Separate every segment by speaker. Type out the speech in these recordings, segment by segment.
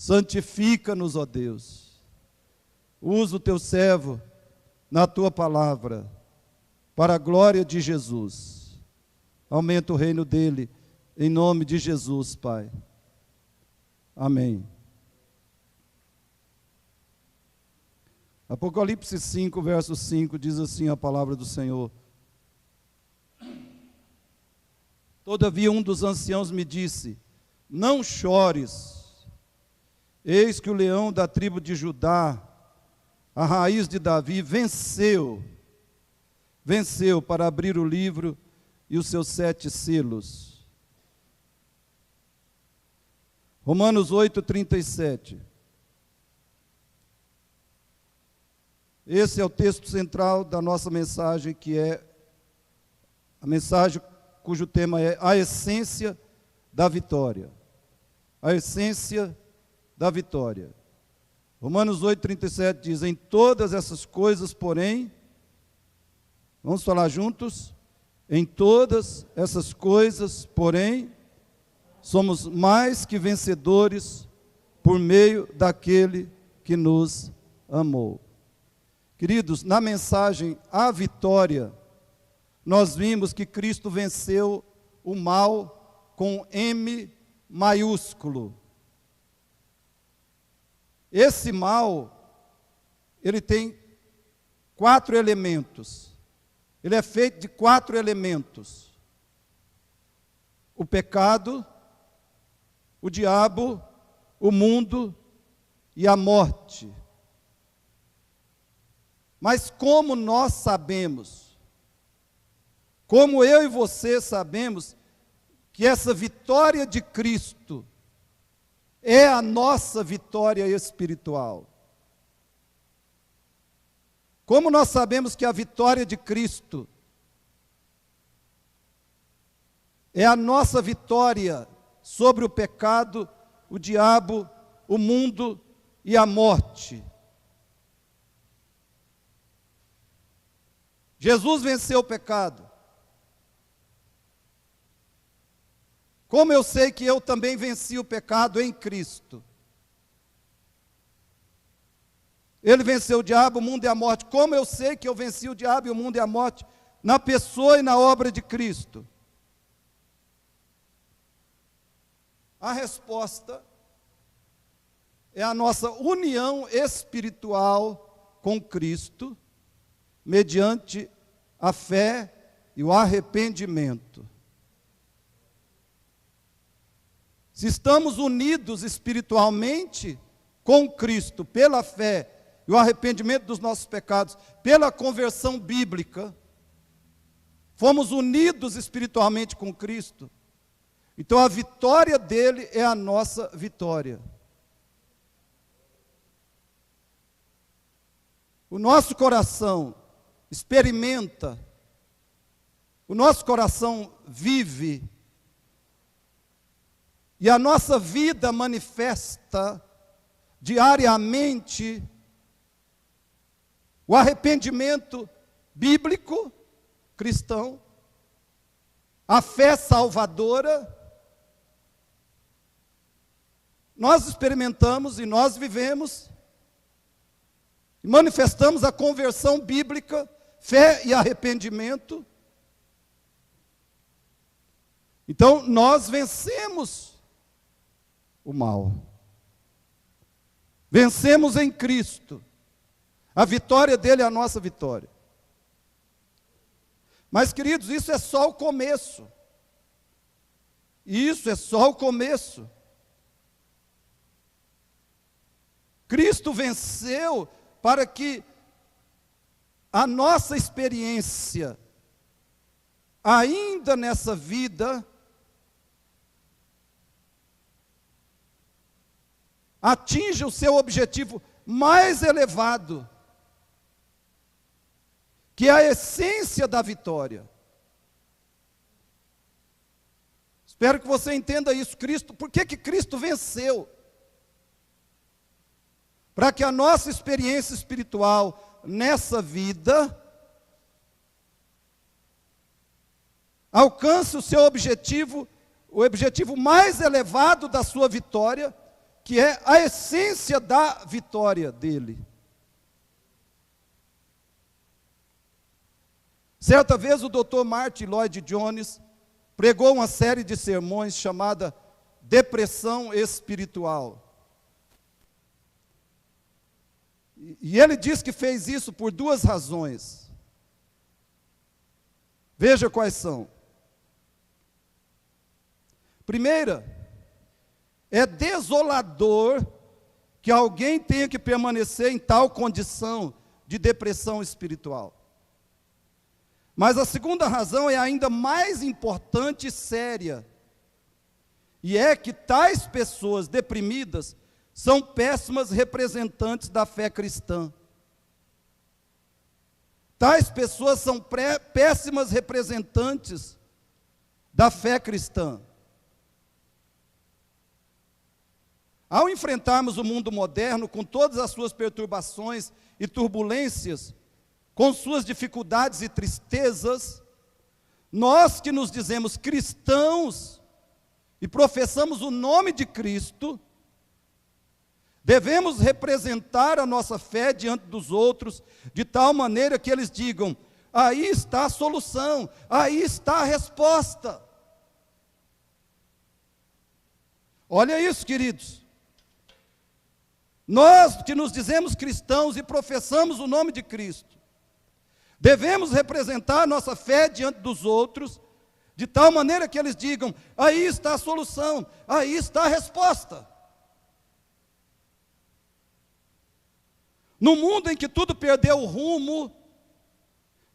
Speaker 1: Santifica-nos, ó Deus. Usa o teu servo na tua palavra, para a glória de Jesus. Aumenta o reino dele, em nome de Jesus, Pai. Amém. Apocalipse 5, verso 5, diz assim a palavra do Senhor. Todavia um dos anciãos me disse: não chores, eis que o leão da tribo de Judá, a raiz de Davi, venceu para abrir o livro e os seus 7 selos. Romanos 8, 37. Esse é o texto central da nossa mensagem, que é a mensagem cujo tema é a essência da vitória. A essência da vitória. Romanos 8, 37 diz: em todas essas coisas, porém, vamos falar juntos? Em todas essas coisas, porém, somos mais que vencedores por meio daquele que nos amou. Queridos, na mensagem A Vitória, nós vimos que Cristo venceu o mal com M maiúsculo. Esse mal, ele tem 4 elementos. Ele é feito de 4 elementos: o pecado, o diabo, o mundo e a morte. Mas como nós sabemos, como eu e você sabemos, que essa vitória de Cristo é a nossa vitória espiritual? Como nós sabemos que a vitória de Cristo é a nossa vitória sobre o pecado, o diabo, o mundo e a morte? Jesus venceu o pecado. Como eu sei que eu também venci o pecado em Cristo? Ele venceu o diabo, o mundo e a morte. Como eu sei que eu venci o diabo, o mundo e a morte na pessoa e na obra de Cristo? A resposta é a nossa união espiritual com Cristo, mediante a fé e o arrependimento. Se estamos unidos espiritualmente com Cristo, pela fé e o arrependimento dos nossos pecados, pela conversão bíblica, fomos unidos espiritualmente com Cristo, então a vitória dele é a nossa vitória. O nosso coração experimenta, o nosso coração vive, e a nossa vida manifesta diariamente o arrependimento bíblico, cristão, a fé salvadora. Nós experimentamos e nós vivemos e manifestamos a conversão bíblica, fé e arrependimento. Então, nós vencemos o mal. Vencemos em Cristo. A vitória dele é a nossa vitória. Mas, queridos, isso é só o começo. Isso é só o começo. Cristo venceu para que a nossa experiência, ainda nessa vida, atinja o seu objetivo mais elevado, que é a essência da vitória. Espero que você entenda isso. Cristo, por que Cristo venceu? Para que a nossa experiência espiritual nessa vida alcance o seu objetivo, o objetivo mais elevado da sua vitória, que é a essência da vitória dele. Certa vez o Dr. Martin Lloyd Jones pregou uma série de sermões chamada Depressão Espiritual. E ele diz que fez isso por duas razões. Veja quais são. Primeira, é desolador que alguém tenha que permanecer em tal condição de depressão espiritual. Mas a segunda razão é ainda mais importante e séria. E é que tais pessoas deprimidas são péssimas representantes da fé cristã. Tais pessoas são péssimas representantes da fé cristã. Ao enfrentarmos o mundo moderno, com todas as suas perturbações e turbulências, com suas dificuldades e tristezas, nós que nos dizemos cristãos e professamos o nome de Cristo, devemos representar a nossa fé diante dos outros, de tal maneira que eles digam: aí está a solução, aí está a resposta. Olha isso, queridos. Nós que nos dizemos cristãos e professamos o nome de Cristo, devemos representar a nossa fé diante dos outros, de tal maneira que eles digam: aí está a solução, aí está a resposta. No mundo em que tudo perdeu o rumo,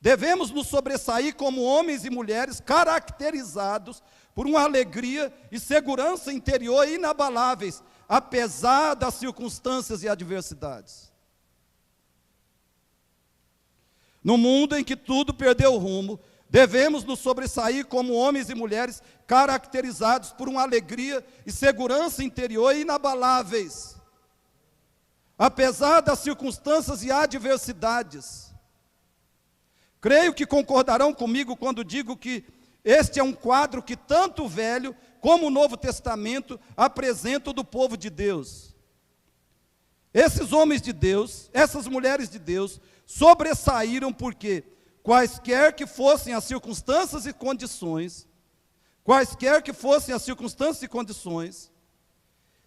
Speaker 1: devemos nos sobressair como homens e mulheres caracterizados por uma alegria e segurança interior inabaláveis, apesar das circunstâncias e adversidades. No mundo em que tudo perdeu o rumo, devemos nos sobressair como homens e mulheres caracterizados por uma alegria e segurança interior inabaláveis, apesar das circunstâncias e adversidades. Creio que concordarão comigo quando digo que este é um quadro que tanto o Velho como o Novo Testamento apresentam do povo de Deus. Esses homens de Deus, essas mulheres de Deus, sobressaíram porque, quaisquer que fossem as circunstâncias e condições,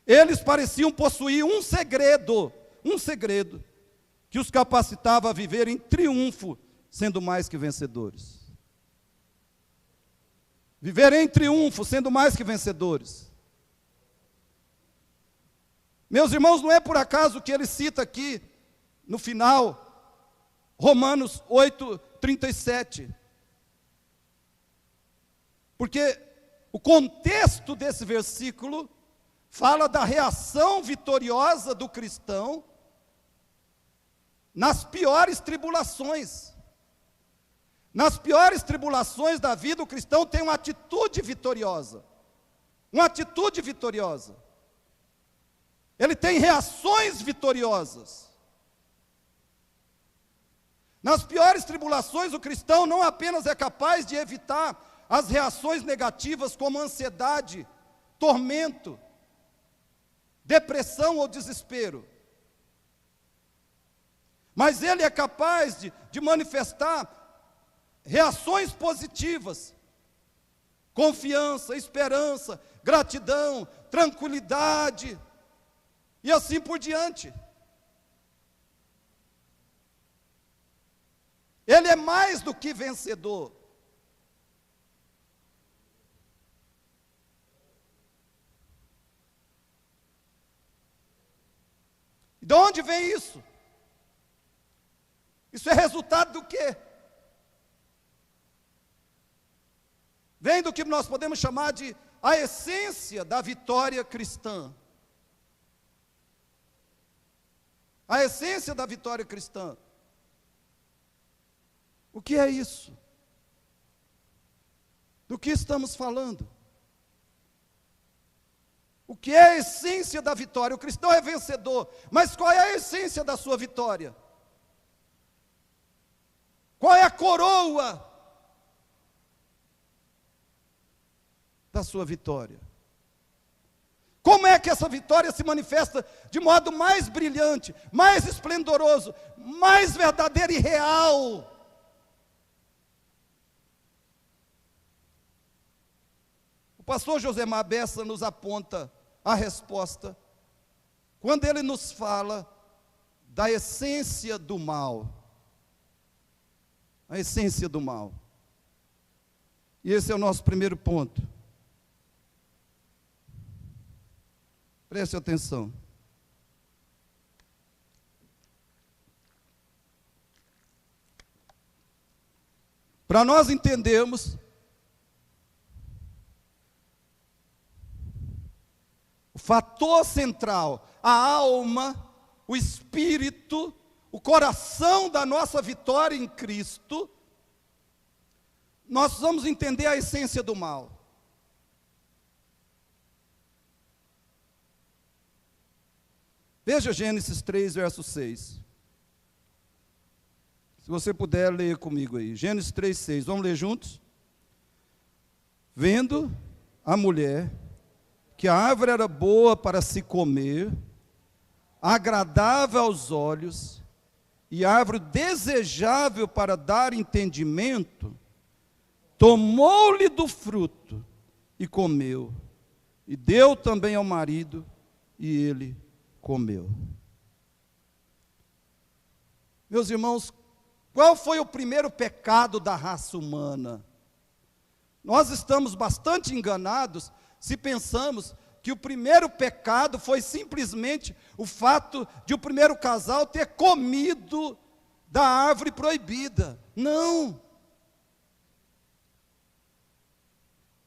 Speaker 1: eles pareciam possuir um segredo que os capacitava a viver em triunfo, sendo mais que vencedores. Viver em triunfo, sendo mais que vencedores. Meus irmãos, não é por acaso que ele cita aqui, no final, Romanos 8:37. Porque o contexto desse versículo fala da reação vitoriosa do cristão nas piores tribulações. Nas piores tribulações da vida, o cristão tem uma atitude vitoriosa. Uma atitude vitoriosa. Ele tem reações vitoriosas. Nas piores tribulações, o cristão não apenas é capaz de evitar as reações negativas como ansiedade, tormento, depressão ou desespero, mas ele é capaz de manifestar reações positivas, confiança, esperança, gratidão, tranquilidade, e assim por diante. Ele é mais do que vencedor. De onde vem isso? Isso é resultado do quê? Vem do que nós podemos chamar de a essência da vitória cristã. A essência da vitória cristã. O que é isso? Do que estamos falando? O que é a essência da vitória? O cristão é vencedor, mas qual é a essência da sua vitória? Qual é a coroa da sua vitória? Como é que essa vitória se manifesta de modo mais brilhante, mais esplendoroso, mais verdadeiro e real? O pastor Josemar Bessa nos aponta a resposta quando ele nos fala da essência do mal. A essência do mal. E esse é o nosso primeiro ponto. Preste atenção. Para nós entendermos o fator central, a alma, o espírito, o coração da nossa vitória em Cristo, nós vamos entender a essência do mal. Veja Gênesis 3, verso 6. Se você puder ler comigo aí. Gênesis 3, 6. Vamos ler juntos? Vendo a mulher que a árvore era boa para se comer, agradável aos olhos, e árvore desejável para dar entendimento, tomou-lhe do fruto e comeu, e deu também ao marido, e ele comeu. Meus irmãos, qual foi o primeiro pecado da raça humana? Nós estamos bastante enganados se pensamos que o primeiro pecado foi simplesmente o fato de o primeiro casal ter comido da árvore proibida. Não.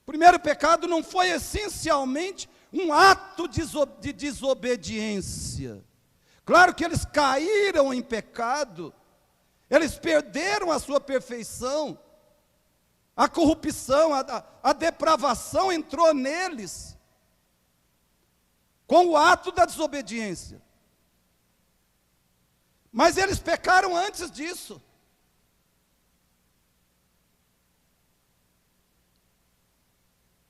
Speaker 1: O primeiro pecado não foi essencialmente um ato de desobediência. Claro que eles caíram em pecado, eles perderam a sua perfeição, a corrupção, a depravação entrou neles, com o ato da desobediência. Mas eles pecaram antes disso.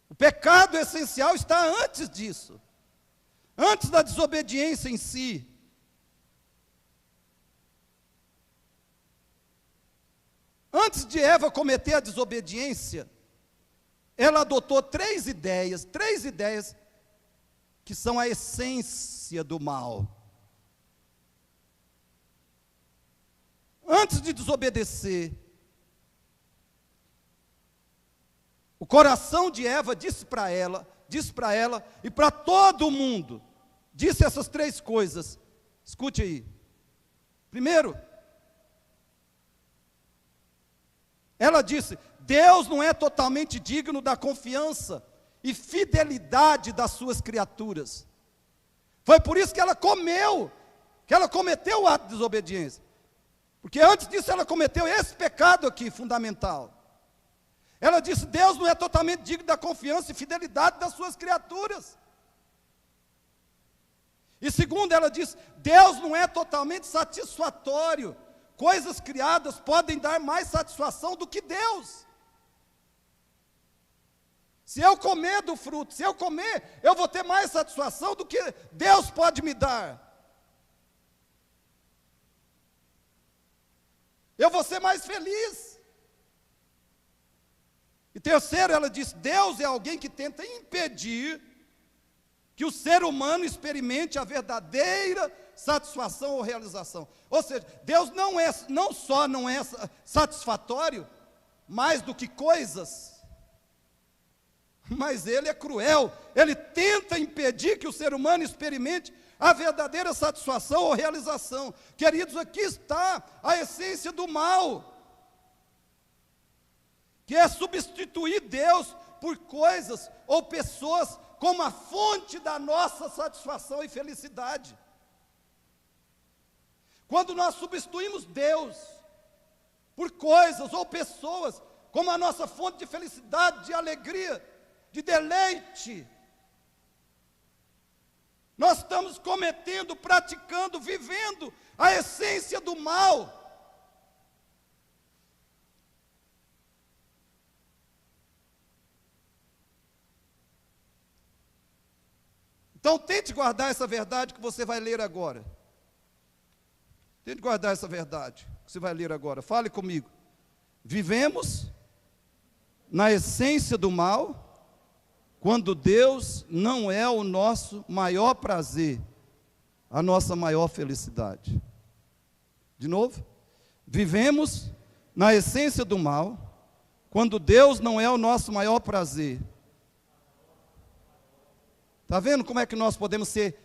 Speaker 1: O pecado essencial está antes disso, antes da desobediência em si. Antes de Eva cometer a desobediência, ela adotou três ideias que são a essência do mal. Antes de desobedecer, o coração de Eva disse para ela e para todo mundo, disse essas três coisas. Escute aí. Primeiro, ela disse: Deus não é totalmente digno da confiança e fidelidade das suas criaturas. Foi por isso que ela cometeu o ato de desobediência. Porque antes disso ela cometeu esse pecado aqui, fundamental. Ela disse: Deus não é totalmente digno da confiança e fidelidade das suas criaturas. E segundo, ela disse: Deus não é totalmente satisfatório. Coisas criadas podem dar mais satisfação do que Deus. Se eu comer do fruto, eu vou ter mais satisfação do que Deus pode me dar. Eu vou ser mais feliz. E terceiro, ela diz: Deus é alguém que tenta impedir que o ser humano experimente a verdadeira satisfação ou realização. Ou seja, Deus não só não é satisfatório, mais do que coisas, mas Ele é cruel. Ele tenta impedir que o ser humano experimente a verdadeira satisfação ou realização. Queridos, aqui está a essência do mal, que é substituir Deus por coisas ou pessoas como a fonte da nossa satisfação e felicidade. Quando nós substituímos Deus por coisas ou pessoas como a nossa fonte de felicidade, de alegria, de deleite, nós estamos cometendo, praticando, vivendo a essência do mal. Então tente guardar essa verdade que você vai ler agora. Tente guardar essa verdade que você vai ler agora. Fale comigo. Vivemos na essência do mal, quando Deus não é o nosso maior prazer, a nossa maior felicidade. De novo. Vivemos na essência do mal, quando Deus não é o nosso maior prazer. Está vendo como é que nós podemos ser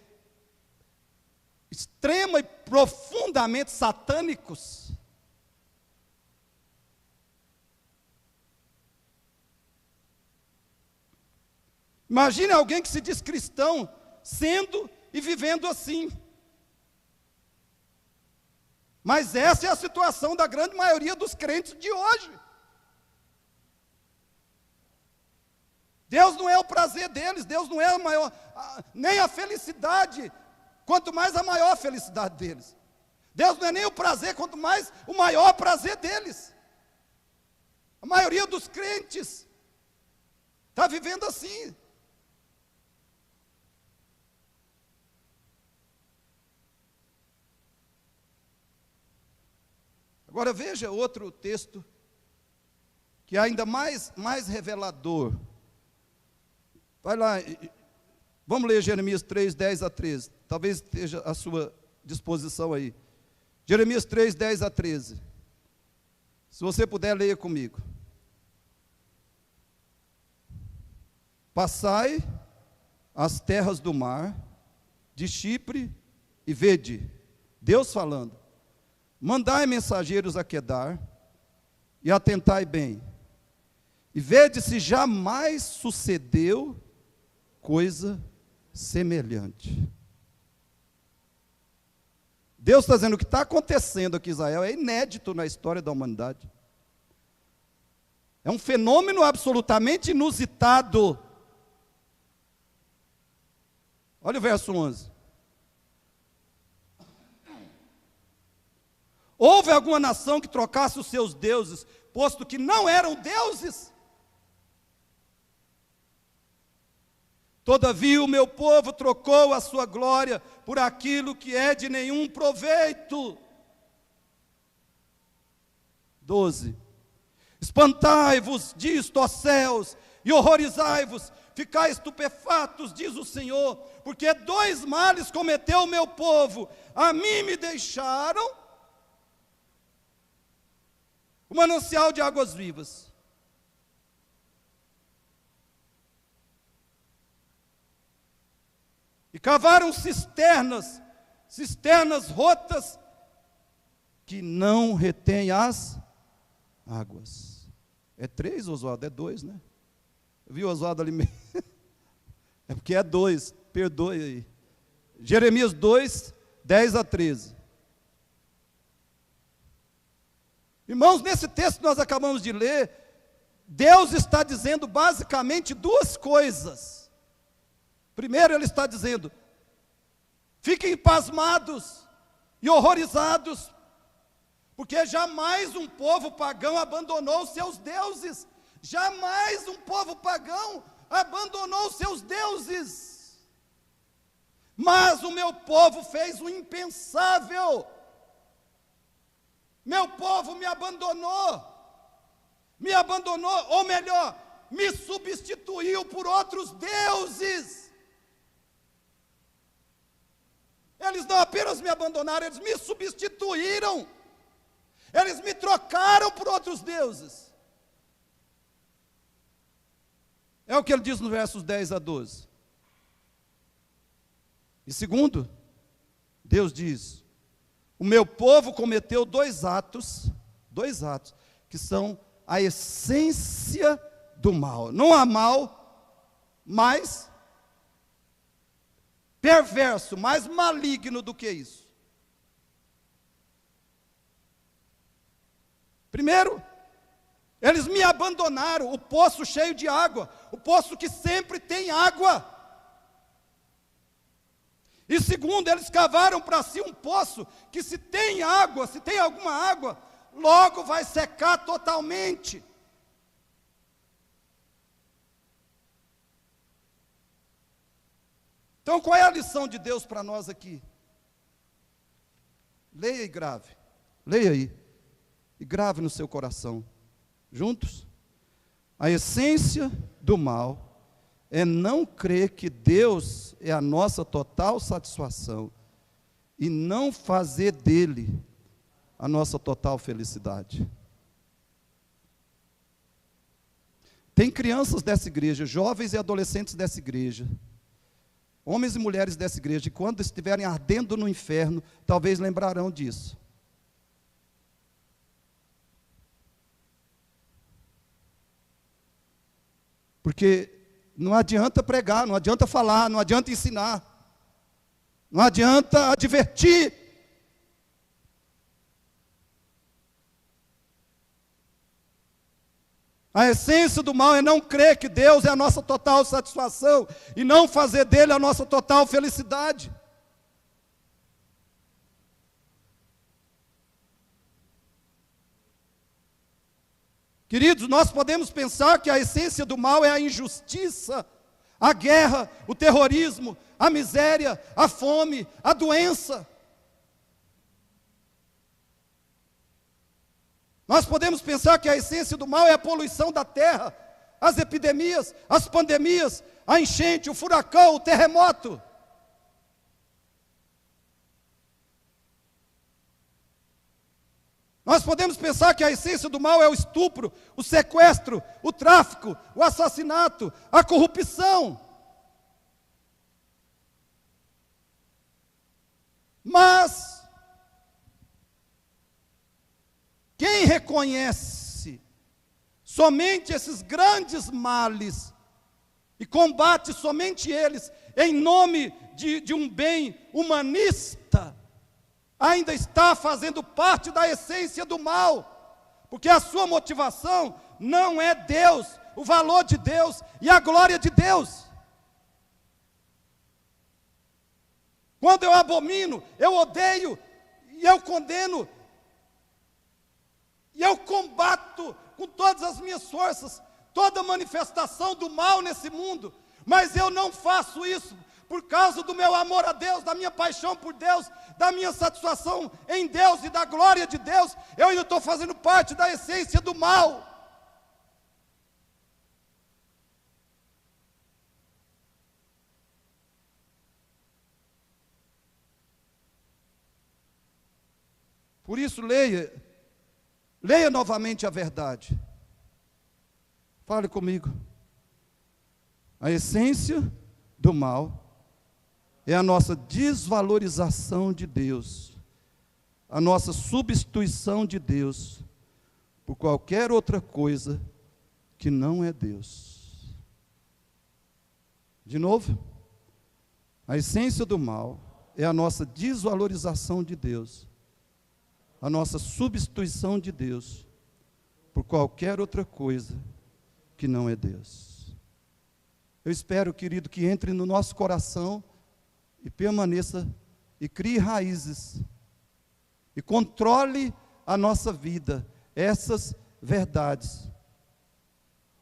Speaker 1: extrema e profundamente satânicos? Imagine alguém que se diz cristão, sendo e vivendo assim. Mas essa é a situação da grande maioria dos crentes de hoje. Deus não é o prazer deles, Deus não é a maior, nem a felicidade, quanto mais a maior felicidade deles. Deus não é nem o prazer, quanto mais o maior prazer deles. A maioria dos crentes está vivendo assim. Agora veja outro texto, que é ainda mais revelador. Vai lá, vamos ler Jeremias 3, 10 a 13. Talvez esteja à sua disposição aí. Jeremias 3, 10 a 13. Se você puder, leia comigo. Passai as terras do mar, de Chipre, e vede, Deus falando, mandai mensageiros a Quedar, e atentai bem, e vede se jamais sucedeu coisa semelhante. Deus está dizendo: o que está acontecendo aqui em Israel é inédito na história da humanidade. É um fenômeno absolutamente inusitado. Olha o verso 11. Houve alguma nação que trocasse os seus deuses, posto que não eram deuses? Todavia o meu povo trocou a sua glória por aquilo que é de nenhum proveito. 12. Espantai-vos disto, ó céus, e horrorizai-vos, ficai estupefatos, diz o Senhor, porque dois males cometeu o meu povo. A mim me deixaram o manancial de águas vivas, e cavaram cisternas rotas, que não retêm as águas. É 3, Oswaldo? É 2, né? Eu vi o Oswaldo ali meio. É porque é 2, perdoe aí. Jeremias 2, 10 a 13. Irmãos, nesse texto que nós acabamos de ler, Deus está dizendo basicamente duas coisas. Primeiro, Ele está dizendo: fiquem pasmados e horrorizados, porque jamais um povo pagão abandonou os seus deuses. Jamais um povo pagão abandonou os seus deuses. Mas o meu povo fez o impensável. Meu povo me abandonou, ou melhor, me substituiu por outros deuses. Eles não apenas me abandonaram, eles me substituíram. Eles me trocaram por outros deuses. É o que ele diz no versos 10 a 12. E segundo, Deus diz: o meu povo cometeu dois atos, que são a essência do mal. Não há mal mais perverso, mais maligno do que isso. Primeiro, eles me abandonaram, o poço cheio de água, o poço que sempre tem água. E segundo, eles cavaram para si um poço que, se tem água, se tem alguma água, logo vai secar totalmente. Então, qual é a lição de Deus para nós aqui? Leia e grave. Leia aí. E grave no seu coração. Juntos? A essência do mal é não crer que Deus é a nossa total satisfação e não fazer dele a nossa total felicidade. Tem crianças dessa igreja, jovens e adolescentes dessa igreja, homens e mulheres dessa igreja, e quando estiverem ardendo no inferno, talvez lembrarão disso. Porque não adianta pregar, não adianta falar, não adianta ensinar, não adianta advertir. A essência do mal é não crer que Deus é a nossa total satisfação e não fazer dele a nossa total felicidade. Queridos, nós podemos pensar que a essência do mal é a injustiça, a guerra, o terrorismo, a miséria, a fome, a doença. Nós podemos pensar que a essência do mal é a poluição da terra, as epidemias, as pandemias, a enchente, o furacão, o terremoto. Nós podemos pensar que a essência do mal é o estupro, o sequestro, o tráfico, o assassinato, a corrupção. Mas quem reconhece somente esses grandes males e combate somente eles em nome de um bem humanista, ainda está fazendo parte da essência do mal, porque a sua motivação não é Deus, o valor de Deus e a glória de Deus. Quando eu abomino, eu odeio e eu condeno, e eu combato com todas as minhas forças toda manifestação do mal nesse mundo, mas eu não faço isso por causa do meu amor a Deus, da minha paixão por Deus, da minha satisfação em Deus e da glória de Deus. Eu ainda estou fazendo parte da essência do mal. Por isso, leia novamente a verdade. Fale comigo. A essência do mal é a nossa desvalorização de Deus, a nossa substituição de Deus por qualquer outra coisa que não é Deus. De novo, a essência do mal é a nossa desvalorização de Deus, a nossa substituição de Deus por qualquer outra coisa que não é Deus. Eu espero, querido, que entre no nosso coração e permaneça e crie raízes e controle a nossa vida, essas verdades.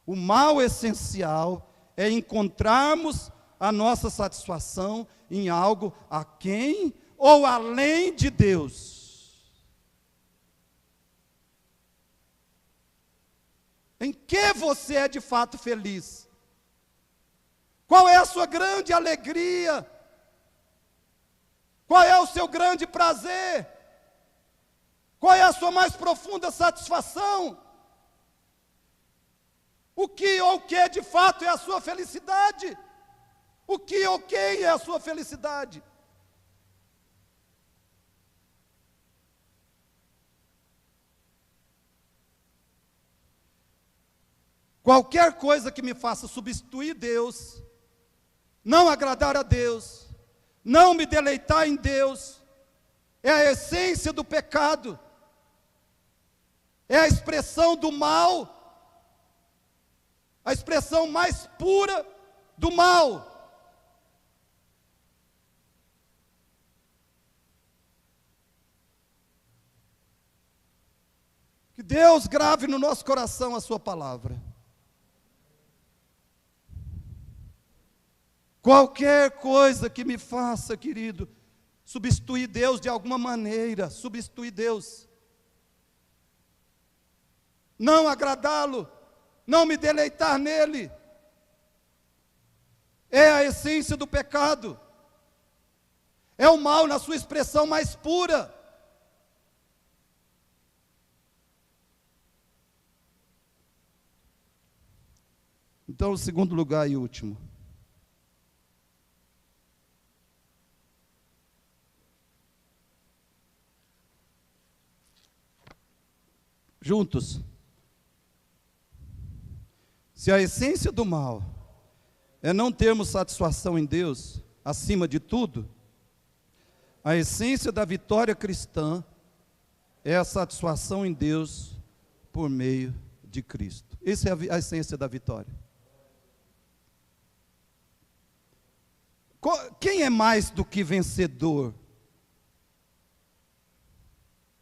Speaker 1: O mal essencial é encontrarmos a nossa satisfação em algo aquém ou além de Deus. Em que você é de fato feliz? Qual é a sua grande alegria? Qual é o seu grande prazer? Qual é a sua mais profunda satisfação? O que ou que de fato é a sua felicidade? O que ou quem é a sua felicidade? Qualquer coisa que me faça substituir Deus, não agradar a Deus, não me deleitar em Deus, é a essência do pecado, é a expressão do mal, a expressão mais pura do mal. Que Deus grave no nosso coração a sua palavra. Qualquer coisa que me faça, querido, substituir Deus de alguma maneira, substituir Deus. Não agradá-lo, não me deleitar nele. É a essência do pecado. É o mal na sua expressão mais pura. Então, o segundo lugar e último. Juntos. Se a essência do mal é não termos satisfação em Deus, acima de tudo, a essência da vitória cristã é a satisfação em Deus por meio de Cristo. Essa é a essência da vitória. Quem é mais do que vencedor?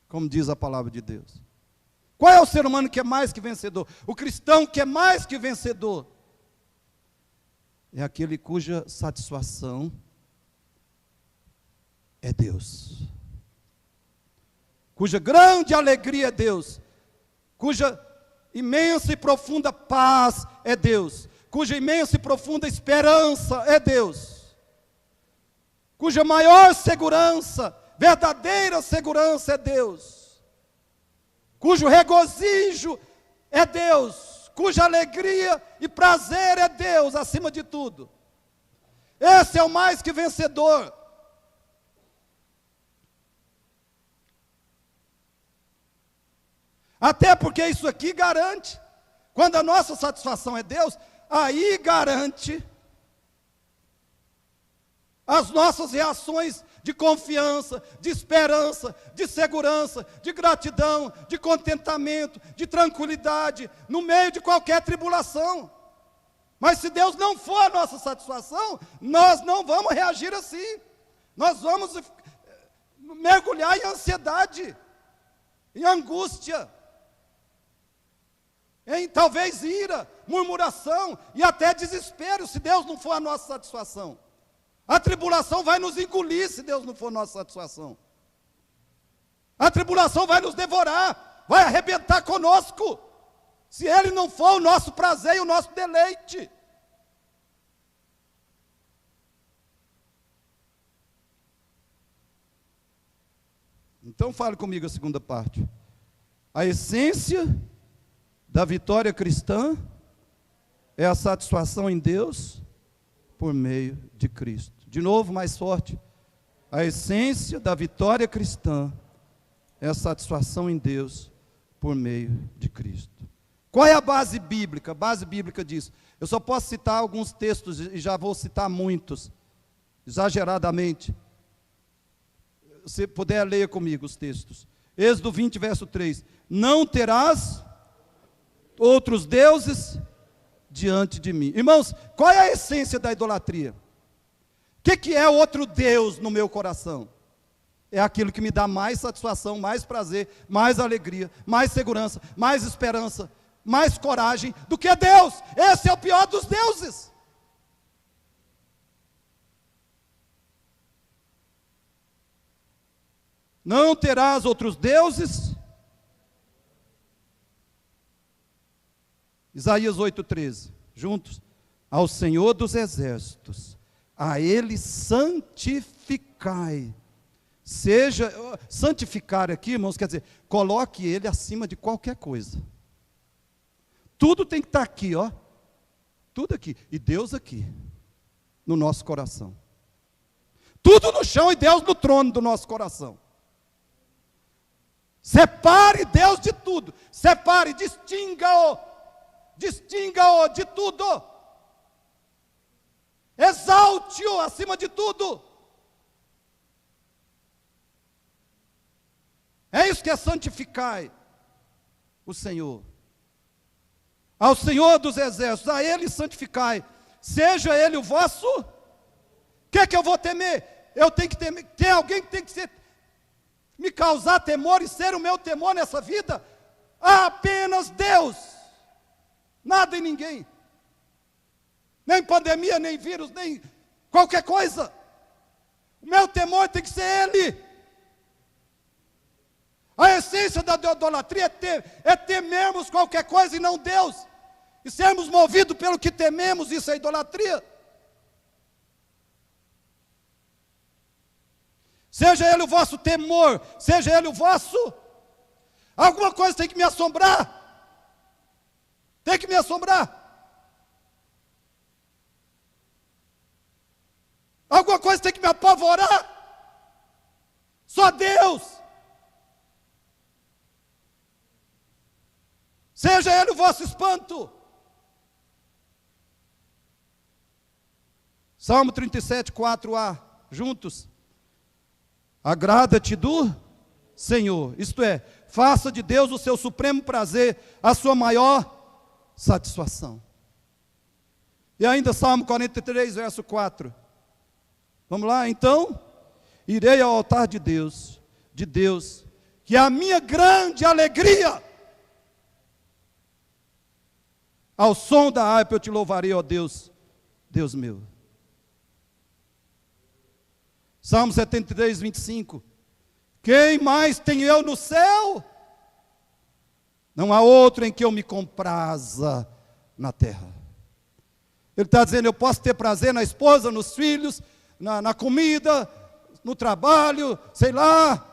Speaker 1: Como diz a palavra de Deus. Qual é o ser humano que é mais que vencedor? O cristão que é mais que vencedor é aquele cuja satisfação é Deus, cuja grande alegria é Deus, cuja imensa e profunda paz é Deus, cuja imensa e profunda esperança é Deus, cuja maior segurança, verdadeira segurança é Deus, cujo regozijo é Deus, cuja alegria e prazer é Deus acima de tudo. Esse é o mais que vencedor. Até porque isso aqui garante, quando a nossa satisfação é Deus, aí garante as nossas reações de confiança, de esperança, de segurança, de gratidão, de contentamento, de tranquilidade, no meio de qualquer tribulação. Mas se Deus não for a nossa satisfação, nós não vamos reagir assim. Nós vamos mergulhar em ansiedade, em angústia, em talvez ira, murmuração e até desespero, se Deus não for a nossa satisfação. A tribulação vai nos engolir se Deus não for nossa satisfação. A tribulação vai nos devorar, vai arrebentar conosco, se Ele não for o nosso prazer e o nosso deleite. Então fale comigo a segunda parte. A essência da vitória cristã é a satisfação em Deus por meio de Cristo. De novo, mais forte. A essência da vitória cristã é a satisfação em Deus por meio de Cristo. Qual é a base bíblica? A base bíblica disso. Eu só posso citar alguns textos e já vou citar muitos, exageradamente. Se puder, leia comigo os textos. Êxodo 20, verso 3. Não terás outros deuses diante de mim. Irmãos, qual é a essência da idolatria? O que é outro Deus no meu coração? É aquilo que me dá mais satisfação, mais prazer, mais alegria, mais segurança, mais esperança, mais coragem do que Deus. Esse é o pior dos deuses. Não terás outros deuses. Isaías 8,13, juntos. Ao Senhor dos exércitos, a Ele santificai. Santificar aqui, irmãos, quer dizer, coloque Ele acima de qualquer coisa. Tudo tem que estar aqui, ó. Tudo aqui. E Deus aqui, no nosso coração. Tudo no chão e Deus no trono do nosso coração. Separe Deus de tudo. Separe, distinga-o. Distinga-o de tudo. Exalte-o acima de tudo. É isso que é santificar o Senhor. Ao Senhor dos exércitos, a Ele santificai. Seja Ele o vosso. O que é que eu vou temer? Eu tenho que temer. Tem alguém que tem que me causar temor e ser o meu temor nessa vida? Apenas Deus. Nada e ninguém. Nem pandemia, nem vírus, nem qualquer coisa. O meu temor tem que ser Ele. A essência da idolatria é temermos qualquer coisa e não Deus. E sermos movidos pelo que tememos, isso é idolatria. Seja Ele o vosso temor, seja Ele o vosso. Alguma coisa tem que me assombrar. Tem que me assombrar. Alguma coisa tem que me apavorar. Só Deus. Seja Ele o vosso espanto. Salmo 37, 4a, juntos. Agrada-te do Senhor, isto é, faça de Deus o seu supremo prazer, a sua maior satisfação. E ainda Salmo 43, verso 4. Vamos lá, então, irei ao altar de Deus, que é a minha grande alegria. Ao som da harpa eu te louvarei, ó Deus, Deus meu. Salmo 73, 25. Quem mais tenho eu no céu? Não há outro em que eu me compraza na terra. Ele está dizendo, eu posso ter prazer na esposa, nos filhos, na comida, no trabalho, sei lá.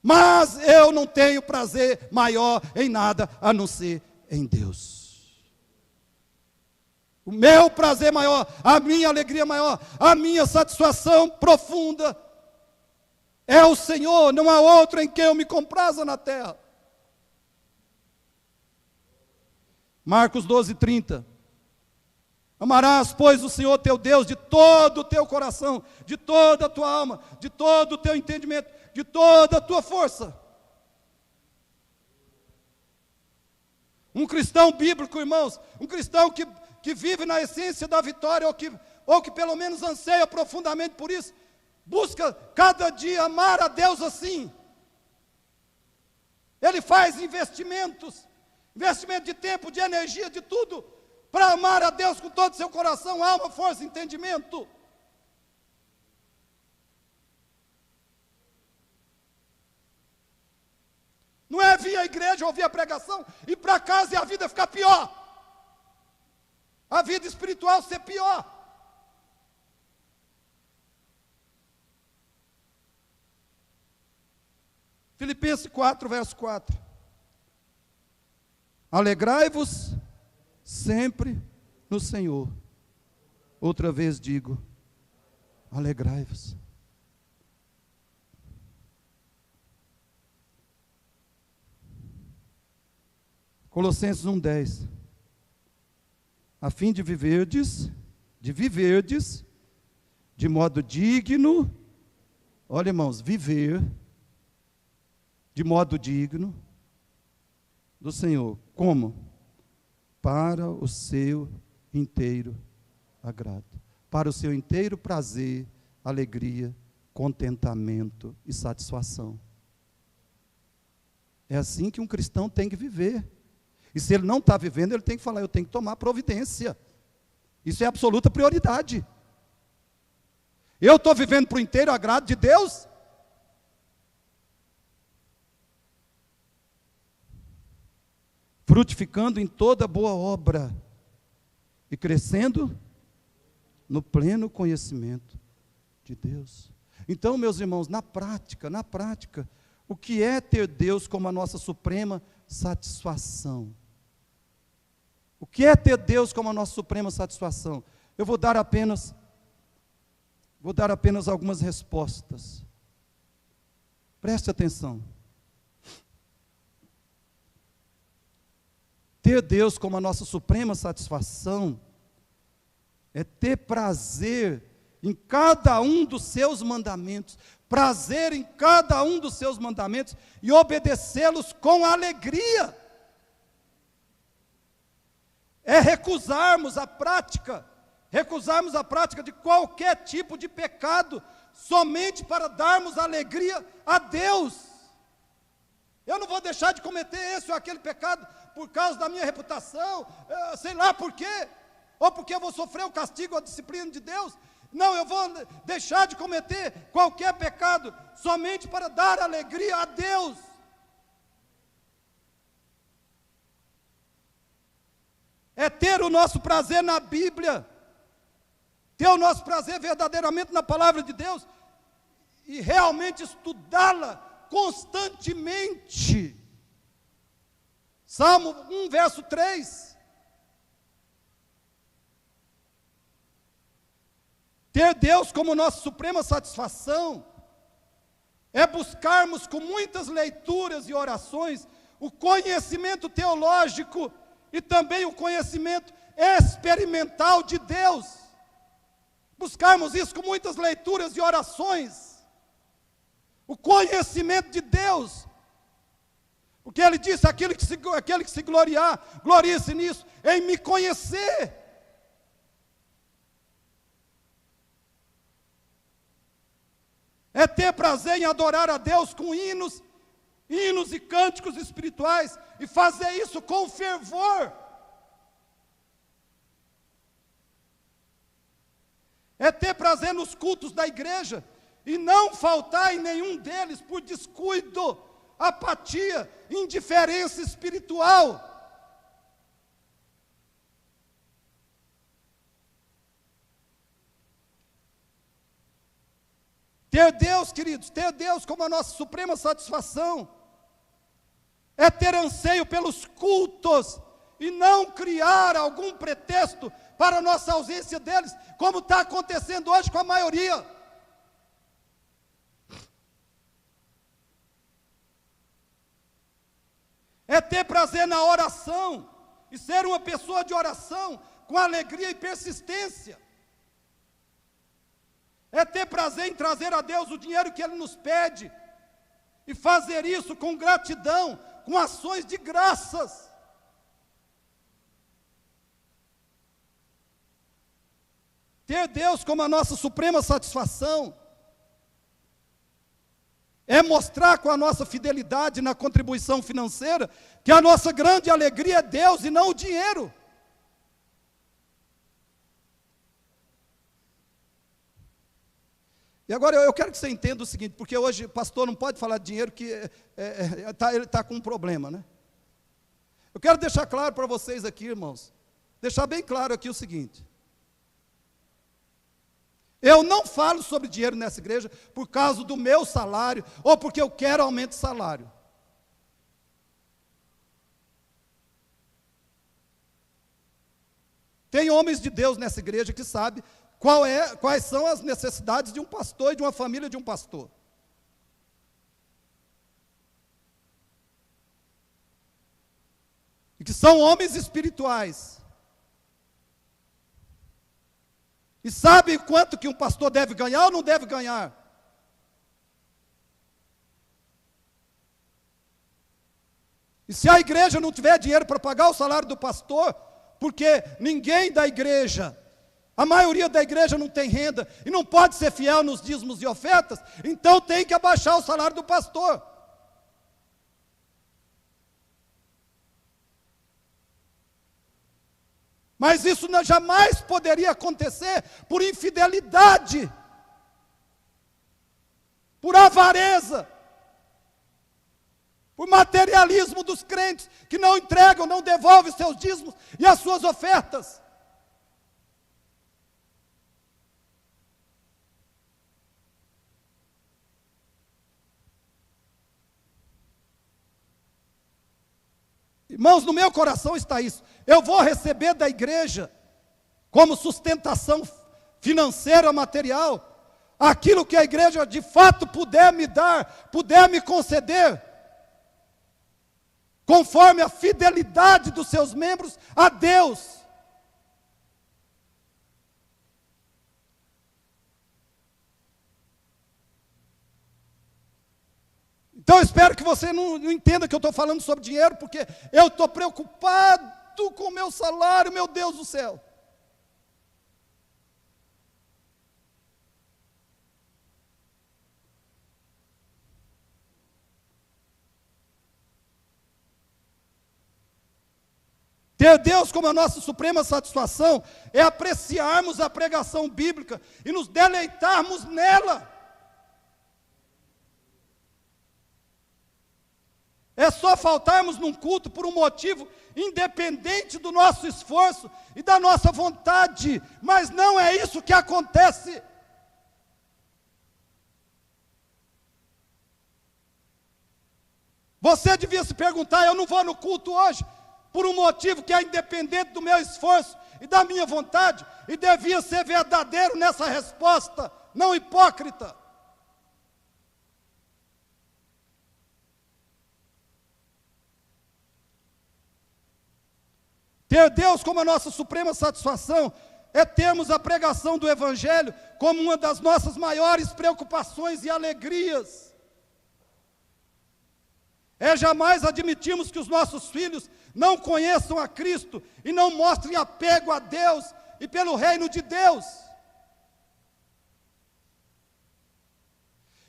Speaker 1: Mas eu não tenho prazer maior em nada a não ser em Deus. O meu prazer maior, a minha alegria maior, a minha satisfação profunda é o Senhor, não há outro em que eu me compraza na terra. Marcos 12, 30. Amarás, pois, o Senhor teu Deus de todo o teu coração, de toda a tua alma, de todo o teu entendimento, de toda a tua força. Um cristão bíblico, irmãos, um cristão que vive na essência da vitória, ou que pelo menos anseia profundamente por isso, busca cada dia amar a Deus assim. Ele faz investimentos de tempo, de energia, de tudo, para amar a Deus com todo o seu coração, alma, força, entendimento. Não é vir à igreja, ouvir a pregação, ir para casa e a vida ficar pior. A vida espiritual ser pior. Filipenses 4, verso 4. Alegrai-vos sempre no Senhor. Outra vez digo, alegrai-vos. Colossenses 1:10. A fim de viverdes de modo digno, olha irmãos, viver de modo digno do Senhor. Como? Para o seu inteiro agrado. Para o seu inteiro prazer, alegria, contentamento e satisfação. É assim que um cristão tem que viver. E se ele não está vivendo, ele tem que falar, eu tenho que tomar providência. Isso é absoluta prioridade. Eu estou vivendo para o inteiro agrado de Deus? Frutificando em toda boa obra e crescendo no pleno conhecimento de Deus. Então, meus irmãos, na prática, o que é ter Deus como a nossa suprema satisfação? O que é ter Deus como a nossa suprema satisfação? Eu vou dar apenas algumas respostas. Preste atenção. Ter Deus como a nossa suprema satisfação é ter prazer em cada um dos seus mandamentos, prazer em cada um dos seus mandamentos e obedecê-los com alegria. É recusarmos a prática de qualquer tipo de pecado, somente para darmos alegria a Deus. Eu não vou deixar de cometer esse ou aquele pecado por causa da minha reputação, sei lá por quê. ou porque eu vou sofrer o castigo, a disciplina de Deus. Não, eu vou deixar de cometer qualquer pecado, somente para dar alegria a Deus. É ter o nosso prazer na Bíblia, ter o nosso prazer verdadeiramente na palavra de Deus, e realmente estudá-la constantemente. Salmo 1, verso 3. Ter Deus como nossa suprema satisfação é buscarmos com muitas leituras e orações o conhecimento teológico e também o conhecimento experimental de Deus. Buscarmos isso com muitas leituras e orações, o conhecimento de Deus, porque Ele disse: aquele que se gloriar, glorie-se nisso, em me conhecer. É ter prazer em adorar a Deus com hinos e cânticos espirituais, e fazer isso com fervor. É ter prazer nos cultos da igreja, e não faltar em nenhum deles por descuido, apatia, indiferença espiritual. Ter Deus, queridos, ter Deus como a nossa suprema satisfação, é ter anseio pelos cultos, e não criar algum pretexto para a nossa ausência deles, como está acontecendo hoje com a maioria. É ter prazer na oração, e ser uma pessoa de oração, com alegria e persistência. É ter prazer em trazer a Deus o dinheiro que Ele nos pede, e fazer isso com gratidão, com ações de graças. Ter Deus como a nossa suprema satisfação é mostrar com a nossa fidelidade na contribuição financeira que a nossa grande alegria é Deus e não o dinheiro. E agora eu quero que você entenda o seguinte, porque hoje o pastor não pode falar de dinheiro, que ele está com um problema, né? Eu quero deixar claro para vocês aqui, irmãos, deixar bem claro aqui o seguinte: eu não falo sobre dinheiro nessa igreja por causa do meu salário, ou porque eu quero aumento de salário. Tem homens de Deus nessa igreja que sabem quais são as necessidades de um pastor e de uma família de um pastor. E que são homens espirituais. E sabem quanto que um pastor deve ganhar ou não deve ganhar. E se a igreja não tiver dinheiro para pagar o salário do pastor, porque ninguém da igreja, a maioria da igreja não tem renda e não pode ser fiel nos dízimos e ofertas, então tem que abaixar o salário do pastor. Mas isso jamais poderia acontecer por infidelidade, por avareza, por materialismo dos crentes, que não entregam, não devolvem os seus dízimos e as suas ofertas. Irmãos, no meu coração está isso. Eu vou receber da igreja, como sustentação financeira, material, aquilo que a igreja de fato puder me dar, puder me conceder, conforme a fidelidade dos seus membros a Deus. Então eu espero que você não entenda que eu estou falando sobre dinheiro, porque eu estou preocupado com o meu salário, meu Deus do céu. Ter Deus como a nossa suprema satisfação é apreciarmos a pregação bíblica e nos deleitarmos nela. É só faltarmos num culto por um motivo independente do nosso esforço e da nossa vontade, mas não é isso que acontece. Você devia se perguntar: eu não vou no culto hoje por um motivo que é independente do meu esforço e da minha vontade, e devia ser verdadeiro nessa resposta, não hipócrita. Ter Deus como a nossa suprema satisfação é termos a pregação do Evangelho como uma das nossas maiores preocupações e alegrias. É jamais admitirmos que os nossos filhos não conheçam a Cristo e não mostrem apego a Deus e pelo reino de Deus.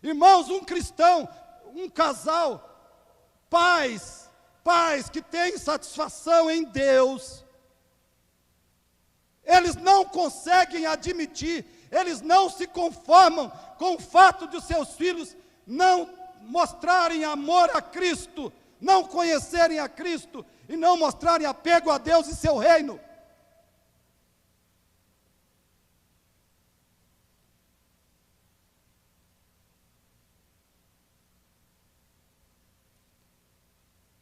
Speaker 1: Irmãos, um cristão, um casal, pais que têm satisfação em Deus, eles não conseguem admitir, eles não se conformam com o fato de os seus filhos não mostrarem amor a Cristo, não conhecerem a Cristo e não mostrarem apego a Deus e seu reino.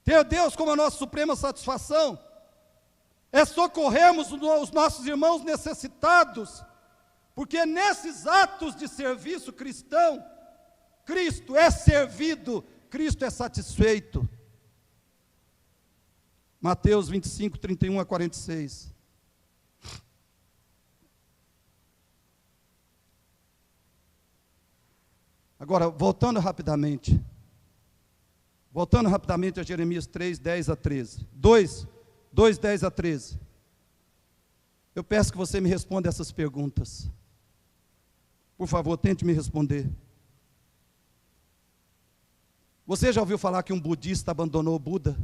Speaker 1: Ter Deus como a nossa suprema satisfação é socorrermos os nossos irmãos necessitados, porque nesses atos de serviço cristão, Cristo é servido, Cristo é satisfeito. Mateus 25, 31 a 46. Agora, voltando rapidamente a Jeremias 3, 10 a 13. 2, 10 a 13. Eu peço que você me responda essas perguntas. Por favor, tente me responder. Você já ouviu falar que um budista abandonou o Buda?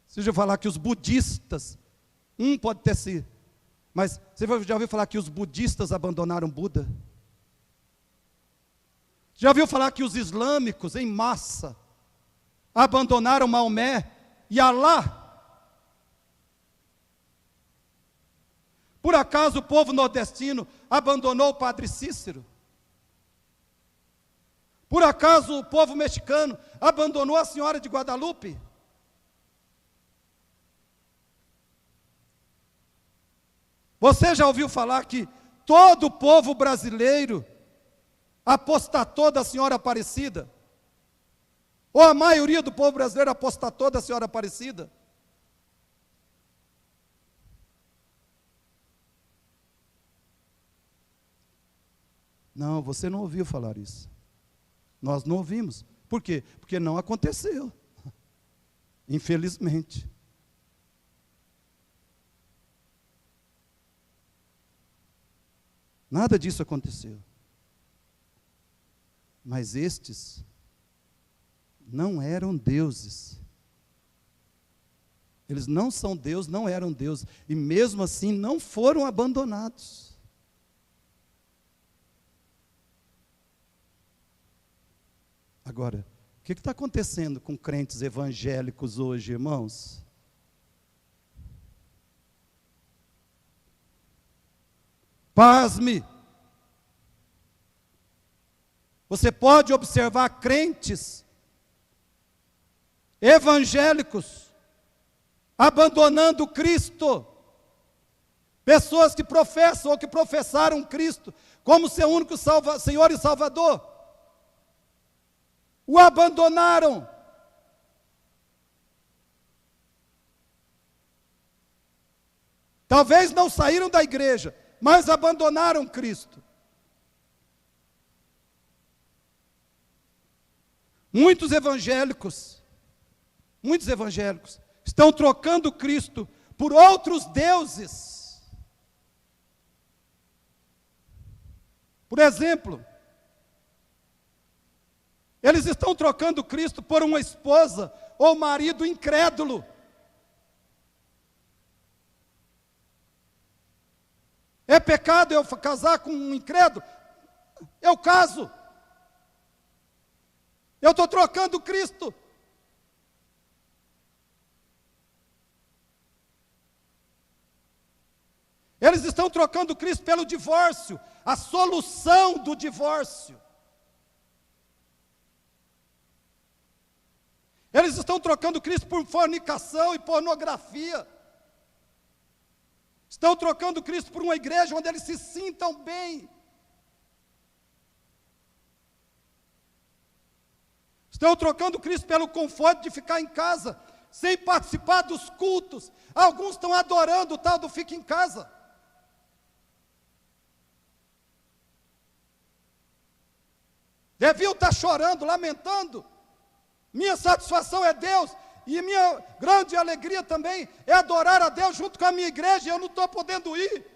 Speaker 1: Você já ouviu falar que os budistas, pode ter sido, mas você já ouviu falar que os budistas abandonaram Buda? Já ouviu falar que os islâmicos, em massa, abandonaram Maomé e Alá? Por acaso o povo nordestino abandonou o Padre Cícero? Por acaso o povo mexicano abandonou a Senhora de Guadalupe? Você já ouviu falar que todo o povo brasileiro apostatou da Senhora Aparecida? Ou a maioria do povo brasileiro apostatou da Senhora Aparecida? Não, você não ouviu falar isso. Nós não ouvimos. Por quê? Porque não aconteceu. Infelizmente. Nada disso aconteceu. Mas estes não eram deuses. Eles não são Deus, não eram Deus. E mesmo assim não foram abandonados. Agora, o que está acontecendo com crentes evangélicos hoje, irmãos? Pasme! Você pode observar crentes evangélicos abandonando Cristo. Pessoas que professam ou que professaram Cristo como seu único Senhor e Salvador. O abandonaram. Talvez não saíram da igreja, mas abandonaram Cristo. Muitos evangélicos estão trocando Cristo por outros deuses. Por exemplo, eles estão trocando Cristo por uma esposa ou marido incrédulo. É pecado eu casar com um incrédulo? Eu caso. Eu estou trocando Cristo. Eles estão trocando Cristo pelo divórcio, a solução do divórcio. Eles estão trocando Cristo por fornicação e pornografia. Estão trocando Cristo por uma igreja onde eles se sintam bem. Estão trocando Cristo pelo conforto de ficar em casa, sem participar dos cultos. Alguns estão adorando o tal do fica em casa. Deviam estar chorando, lamentando. Minha satisfação é Deus, e minha grande alegria também é adorar a Deus junto com a minha igreja, e eu não estou podendo ir.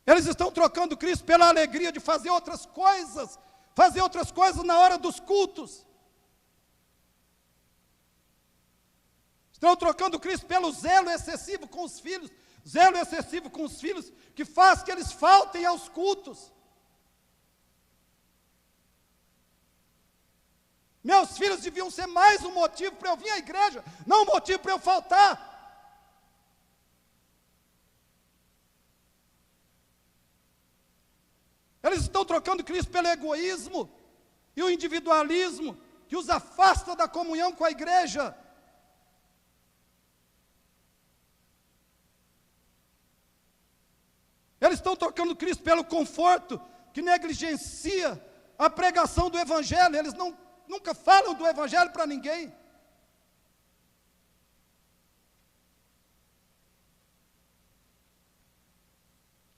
Speaker 1: Eles estão trocando Cristo pela alegria de fazer outras coisas na hora dos cultos. Estão trocando Cristo pelo zelo excessivo com os filhos, que faz que eles faltem aos cultos. Meus filhos deviam ser mais um motivo para eu vir à igreja, não um motivo para eu faltar. Eles estão trocando Cristo pelo egoísmo e o individualismo, que os afasta da comunhão com a igreja. Eles estão trocando Cristo pelo conforto, que negligencia a pregação do Evangelho. Eles nunca falam do Evangelho para ninguém.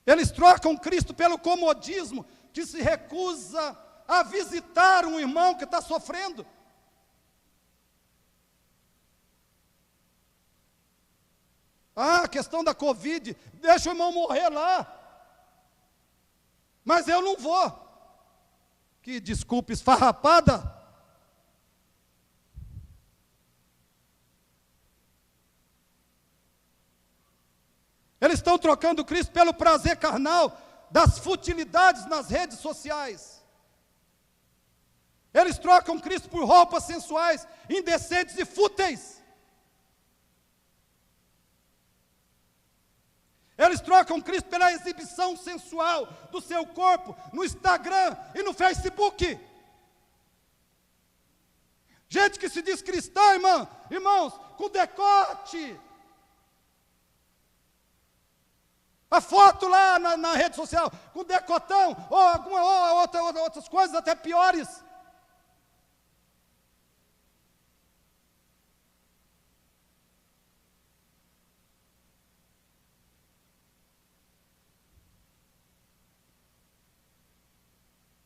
Speaker 1: Eles trocam Cristo pelo comodismo, que se recusa a visitar um irmão que está sofrendo. A questão da Covid, deixa o irmão morrer lá. Mas eu não vou. Que desculpa esfarrapada. Eles estão trocando Cristo pelo prazer carnal das futilidades nas redes sociais. Eles trocam Cristo por roupas sensuais, indecentes e fúteis. Eles trocam Cristo pela exibição sensual do seu corpo no Instagram e no Facebook. Gente que se diz cristã, irmãos, com decote. A foto lá na rede social, com decotão, ou outras coisas até piores.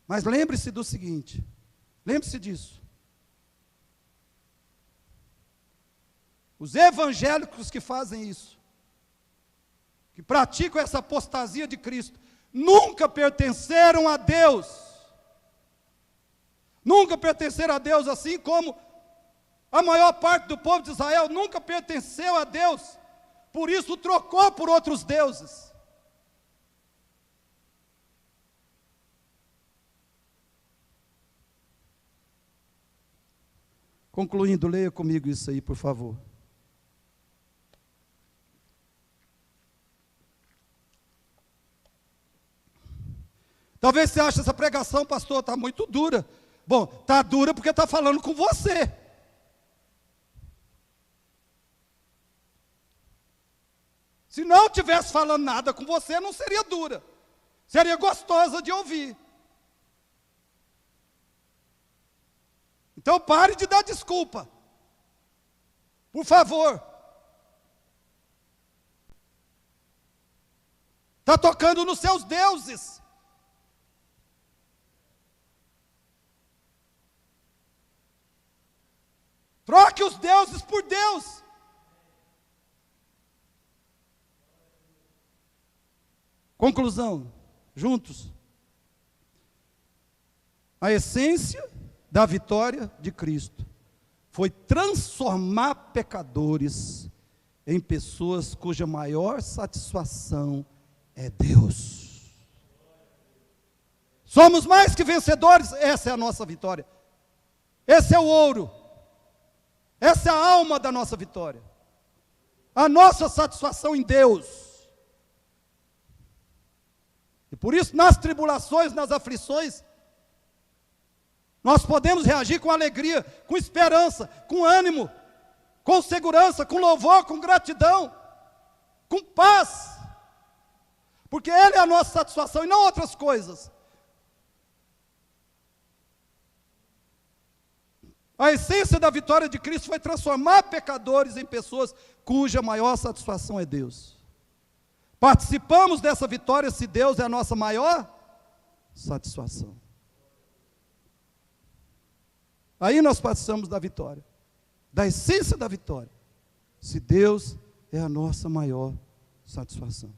Speaker 1: Mas lembre-se do seguinte, lembre-se disso. Os evangélicos que fazem isso, que praticam essa apostasia de Cristo, nunca pertenceram a Deus. Nunca pertenceram a Deus, assim como a maior parte do povo de Israel nunca pertenceu a Deus. Por isso trocou por outros deuses. Concluindo, leia comigo isso aí, por favor. Talvez você ache essa pregação, pastor, está muito dura. Bom, está dura porque está falando com você. Se não estivesse falando nada com você, não seria dura. Seria gostosa de ouvir. Então pare de dar desculpa. Por favor. Está tocando nos seus deuses. Troque os deuses por Deus. Conclusão, juntos. A essência da vitória de Cristo foi transformar pecadores em pessoas cuja maior satisfação é Deus. Somos mais que vencedores, essa é a nossa vitória. Esse é o ouro. Essa é a alma da nossa vitória. A nossa satisfação em Deus. E por isso, nas tribulações, nas aflições, nós podemos reagir com alegria, com esperança, com ânimo, com segurança, com louvor, com gratidão, com paz. Porque Ele é a nossa satisfação e não outras coisas. A essência da vitória de Cristo foi transformar pecadores em pessoas cuja maior satisfação é Deus. Participamos dessa vitória se Deus é a nossa maior satisfação. Aí nós participamos da vitória, da essência da vitória, se Deus é a nossa maior satisfação.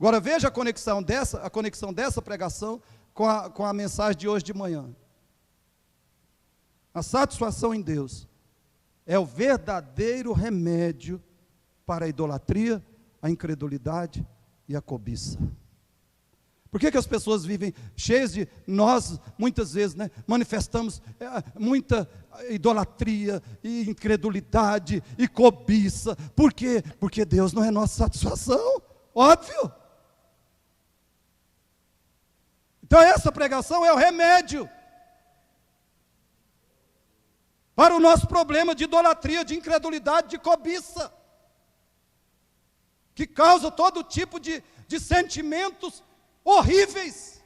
Speaker 1: Agora veja a conexão dessa pregação com a mensagem de hoje de manhã. A satisfação em Deus é o verdadeiro remédio para a idolatria, a incredulidade e a cobiça. Por que as pessoas vivem cheias de, nós muitas vezes manifestamos muita idolatria e incredulidade e cobiça? Por quê? Porque Deus não é nossa satisfação, óbvio. Então essa pregação é o remédio para o nosso problema de idolatria, de incredulidade, de cobiça, que causa todo tipo de sentimentos horríveis.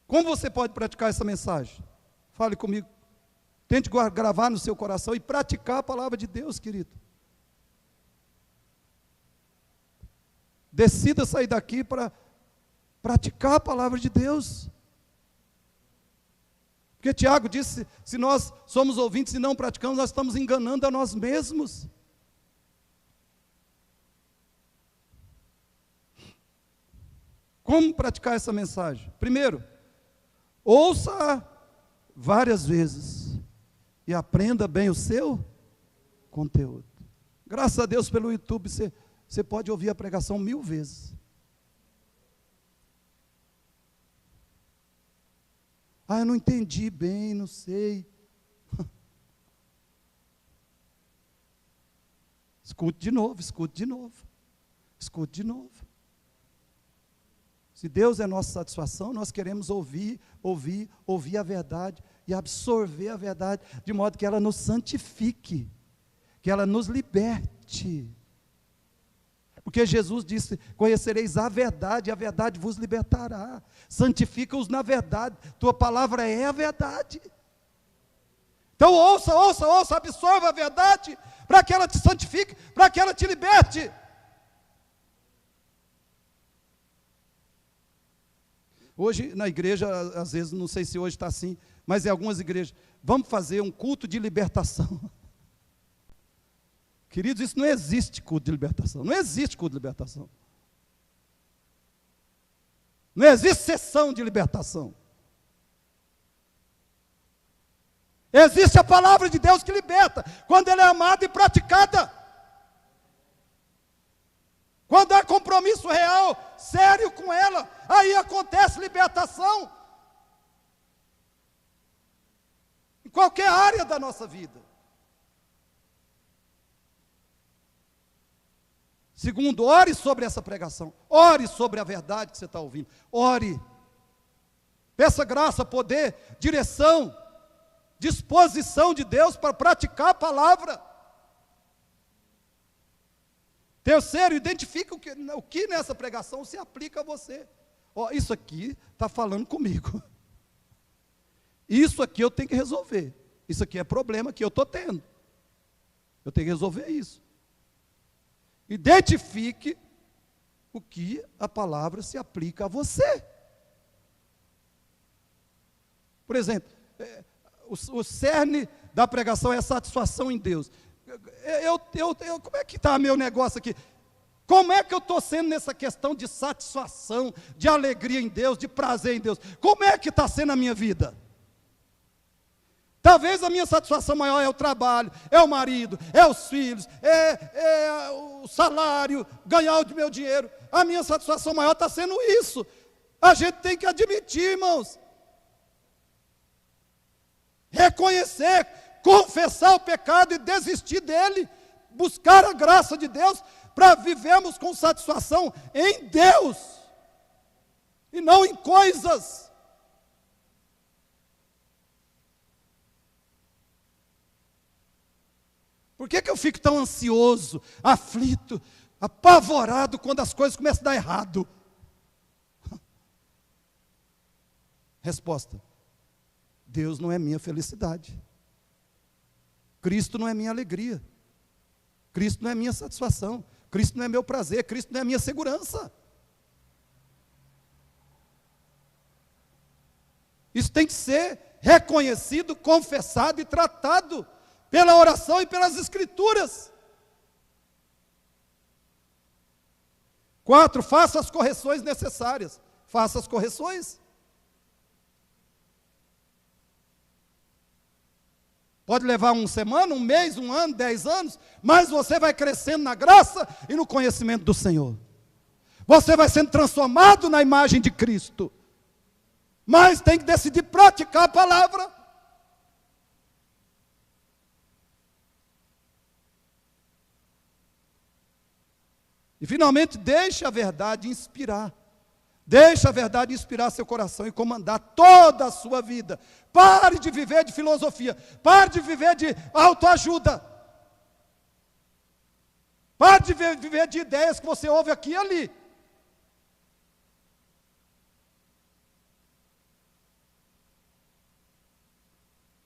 Speaker 1: Como você pode praticar essa mensagem? Fale comigo. Tente gravar no seu coração e praticar a palavra de Deus, querido. Decida sair daqui para praticar a palavra de Deus. Porque Tiago disse, se nós somos ouvintes e não praticamos, nós estamos enganando a nós mesmos. Como praticar essa mensagem? Primeiro, ouça várias vezes e aprenda bem o seu conteúdo. Graças a Deus pelo YouTube, você pode ouvir a pregação 1000 vezes. Eu não entendi bem, não sei. Escute de novo, escute de novo. Escute de novo. Se Deus é nossa satisfação, nós queremos ouvir a verdade e absorver a verdade, de modo que ela nos santifique, que ela nos liberte. Porque Jesus disse, conhecereis a verdade, e a verdade vos libertará. Santifica-os na verdade, tua palavra é a verdade. Então ouça, absorva a verdade, para que ela te santifique, para que ela te liberte. Hoje na igreja, às vezes, não sei se hoje está assim, mas em algumas igrejas, vamos fazer um culto de libertação. Queridos, isso não existe culto de libertação. Não existe culto de libertação. Não existe sessão de libertação. Existe a palavra de Deus que liberta, quando ela é amada e praticada. Quando há compromisso real, sério com ela, aí acontece libertação. Em qualquer área da nossa vida. Segundo, ore sobre essa pregação. Ore sobre a verdade que você está ouvindo. Ore. Peça graça, poder, direção, disposição de Deus para praticar a palavra. Terceiro, identifique o que nessa pregação se aplica a você. Isso aqui está falando comigo. Isso aqui eu tenho que resolver. Isso aqui é problema que eu estou tendo. Eu tenho que resolver isso. Identifique o que a palavra se aplica a você. Por exemplo, o cerne da pregação é a satisfação em Deus. Como é que está meu negócio aqui? Como é que eu estou sendo nessa questão de satisfação, de alegria em Deus, de prazer em Deus? Como é que está sendo a minha vida? Talvez a minha satisfação maior é o trabalho, é o marido, é os filhos, é o salário, ganhar o meu dinheiro. A minha satisfação maior está sendo isso. A gente tem que admitir, irmãos. Reconhecer, confessar o pecado e desistir dele. Buscar a graça de Deus para vivermos com satisfação em Deus e não em coisas. Por que eu fico tão ansioso, aflito, apavorado quando as coisas começam a dar errado? Resposta: Deus não é minha felicidade. Cristo não é minha alegria. Cristo não é minha satisfação. Cristo não é meu prazer. Cristo não é minha segurança. Isso tem que ser reconhecido, confessado e tratado pela oração e pelas Escrituras. 4, faça as correções necessárias. Faça as correções. Pode levar uma semana, um mês, um ano, 10 anos, mas você vai crescendo na graça e no conhecimento do Senhor. Você vai sendo transformado na imagem de Cristo. Mas tem que decidir praticar a palavra. E finalmente, deixe a verdade inspirar. Deixe a verdade inspirar seu coração e comandar toda a sua vida. Pare de viver de filosofia. Pare de viver de autoajuda. Pare de viver de ideias que você ouve aqui e ali.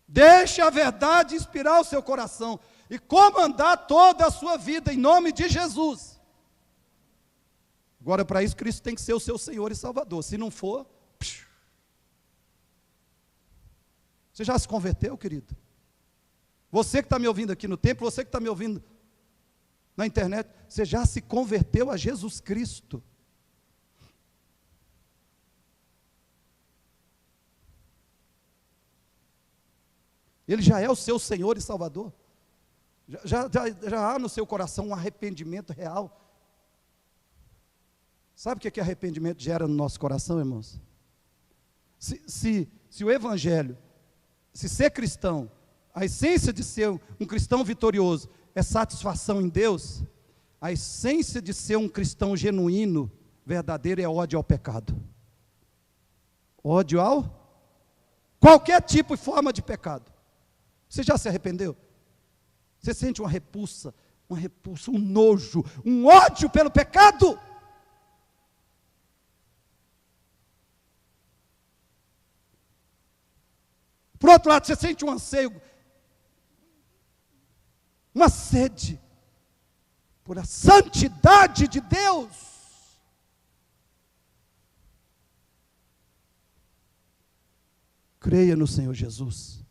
Speaker 1: Deixe a verdade inspirar o seu coração e comandar toda a sua vida em nome de Jesus. Agora, para isso, Cristo tem que ser o seu Senhor e Salvador. Se não for, você já se converteu, querido? Você que está me ouvindo aqui no templo, você que está me ouvindo na internet, você já se converteu a Jesus Cristo? Ele já é o seu Senhor e Salvador? Já há no seu coração um arrependimento real? Sabe o que arrependimento gera no nosso coração, irmãos? Se o Evangelho, se ser cristão, a essência de ser um cristão vitorioso é satisfação em Deus, a essência de ser um cristão genuíno, verdadeiro, é ódio ao pecado. Ódio ao qualquer tipo e forma de pecado. Você já se arrependeu? Você sente uma repulsa, um nojo, um ódio pelo pecado? Por outro lado, você sente um anseio, uma sede por a santidade de Deus. Creia no Senhor Jesus,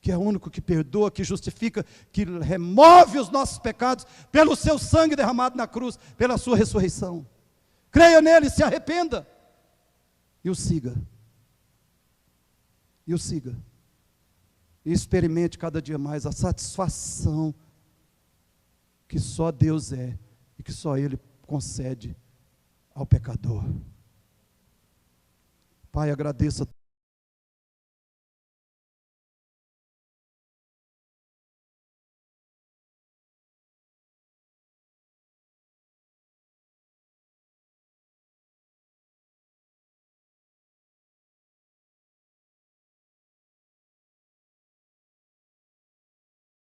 Speaker 1: que é o único que perdoa, que justifica, que remove os nossos pecados pelo seu sangue derramado na cruz, pela sua ressurreição. Creia nele, se arrependa e o siga. E o siga. E experimente cada dia mais a satisfação que só Deus é e que só Ele concede ao pecador. Pai, agradeço a